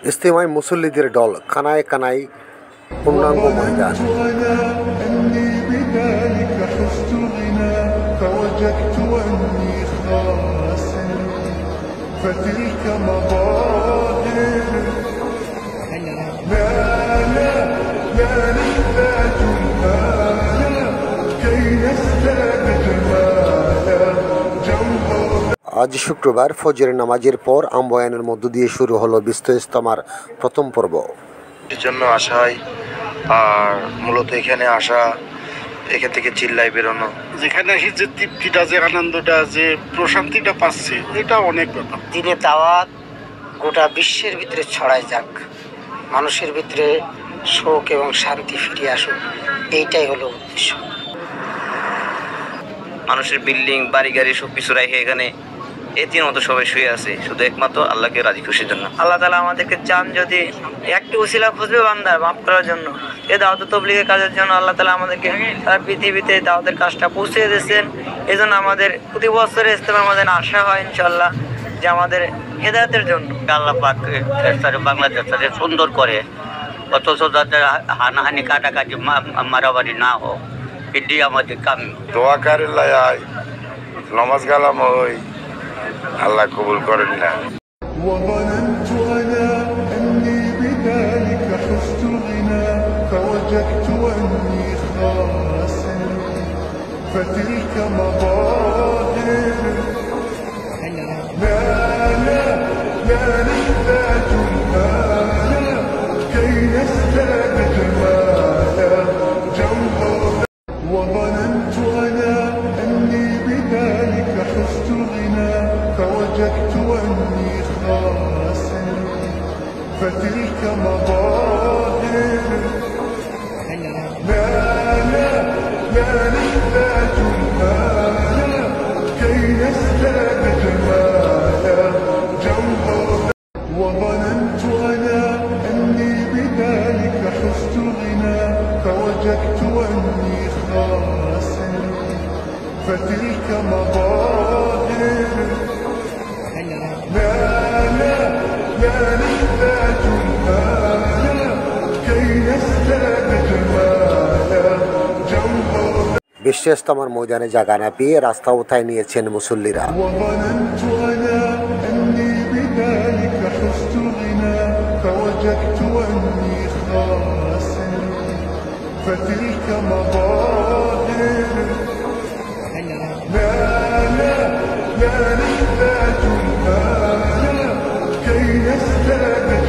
ইজতেমায় মুসল্লিদের দল কানায় কানায় পূর্ণাঙ্গ ময়দান। আজ শুক্রবার ফজরের নামাজের পর আমবয়ানের মধ্য দিয়ে শুরু হলো বিশ্ব ইজতেমার প্রথম পর্ব। এর জন্য আসাই আর মূলত এখানে আসা, এখান থেকে চিল্লাই বেরোনো, যেখানে আসি যে তৃপ্তিটা, যে আনন্দটা, যে প্রশান্তিটা পাচ্ছি, এটা অনেক ব্যাপার। দিনের দাওয়াত গোটা বিশ্বের ভিতরে ছড়াই যাক, মানুষের ভিতরে শোক এবং শান্তি ফিরে আসুক, এইটাই হলো উদ্দেশ্য। মানুষের বিল্ডিং বাড়ি গাড়ি সব কিছু রেখে এখানে এতির মতো সবাই শুয়ে আছে শুধু একমাত্র আল্লাহকে রাজি খুশির জন্য। আল্লাহ তাআলা আমাদেরকে চান যদি একটি উসিলা খুঁজবে বান্দার মাফ করার জন্য, এই দাওয়াত তাবলীগের কাজের জন্য আল্লাহ তাআলা আমাদেরকে সারা পৃথিবীতে দাওয়াতের কাজটা পৌঁছে দিয়েছেন। এই জন্য আমাদের প্রতি বছরে ইজতেমার মধ্যে আসা হয় ইনশাআল্লাহ, যে আমাদের হেদায়েতের জন্য। আল্লাহ পাক বাংলাদেশটাকে সুন্দর করে, অথচ যাতে হানাহানি কাটাকাটি মারামারি না হোক, এটি আমাদের কাম। দোয়া করে লাই নামাজ গালাম ওই আল্লাহ কবুল করেন না। وظننت أنا أني بذلك حزت غنى فوجدت أني خاسر فتلك مظاهر لا نحتاج المال كي نزداد جمالا جوهر وظننت أنا أني بذلك حزت غنى فوجدت أني خاسر فتلك مظاهر لا نحتاج المال كي نزداد جمالا جوهر وظننت أنا أني بذلك حزت غنى فوجدت أني خاسر فتلك مظاهر لا نحتاج المال كي نزداد جمالا جوهر। বিশ্ব ইজতেমার ময়দানে জায়গা না পেয়ে রাস্তা উঠায় নিয়েছেন মুসল্লিরা। وظننت أنا أني بذلك حزت غنى فوجدت أني خاسر فتلك مظاهر لا نحتاج المال كي نزداد